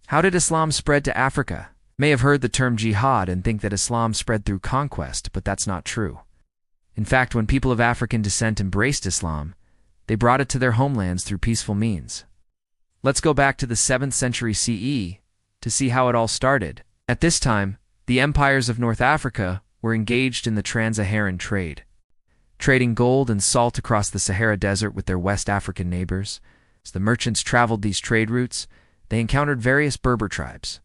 How did Islam spread to Africa? You may have heard the term jihad and think that Islam spread through conquest, but that's not true. In fact, when people of African descent embraced Islam, they brought it to their homelands through peaceful means. Let's go back to the 7th century CE to see how it all started. At this time, the empires of North Africa were engaged in the Trans-Saharan trade, trading gold and salt across the Sahara Desert with their West African neighbors. As the merchants traveled these trade routes, they encountered various Berber tribes.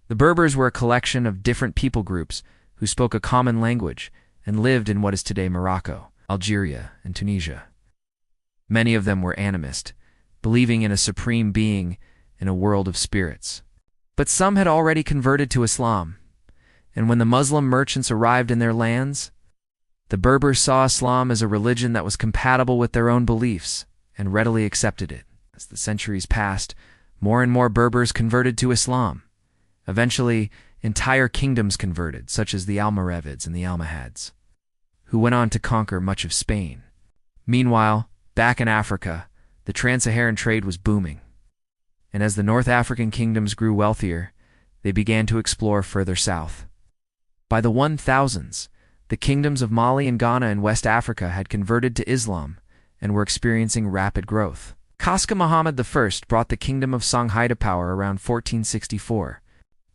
The Berbers were a collection of different people groups who spoke a common language and lived in what is today Morocco, Algeria, and Tunisia. Many of them were animist, believing in a supreme being in a world of spirits. But some had already converted to Islam, and when the Muslim merchants arrived in their lands, the Berbers saw Islam as a religion that was compatible with their own beliefs and readily accepted it. As the centuries passed, more and more Berbers converted to Islam. Eventually, entire kingdoms converted, such as the Almoravids and the Almohads, who went on to conquer much of Spain. Meanwhile, back in Africa, the Trans-Saharan trade was booming, and as the North African kingdoms grew wealthier, they began to explore further south. By the 1000s, the kingdoms of Mali and Ghana in West Africa had converted to Islam and were experiencing rapid growth. Qasim Muhammad I brought the kingdom of Songhai to power around 1464.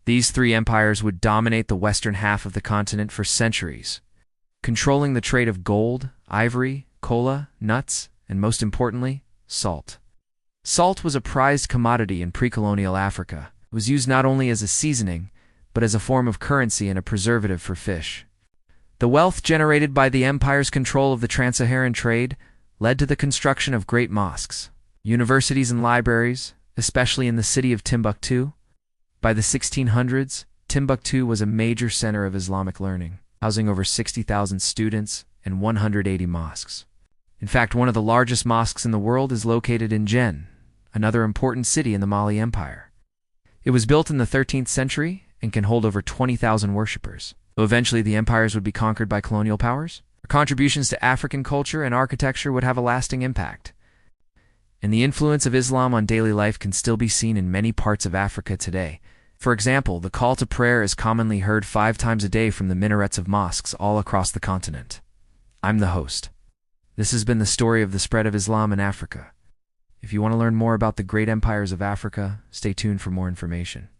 These three empires would dominate the western half of the continent for centuries, controlling the trade of gold, ivory, cola, nuts, and most importantly, salt. Salt was a prized commodity in pre-colonial Africa. It was used not only as a seasoning, but as a form of currency and a preservative for fish. The wealth generated by the empire's control of the Trans-Saharan trade led to the construction of great mosques, universities and libraries, especially in the city of Timbuktu. By the 1600s, Timbuktu was a major center of Islamic learning, housing over 60,000 students and 180 mosques. In fact, one of the largest mosques in the world is located in Jen, another important city in the Mali Empire. It was built in the 13th century and can hold over 20,000 worshippers. Though eventually the empires would be conquered by colonial powers, their contributions to African culture and architecture would have a lasting impact. And the influence of Islam on daily life can still be seen in many parts of Africa today. For example, the call to prayer is commonly heard 5 times a day from the minarets of mosques all across the continent. I'm the host. This has been the story of the spread of Islam in Africa. If you want to learn more about the great empires of Africa, stay tuned for more information.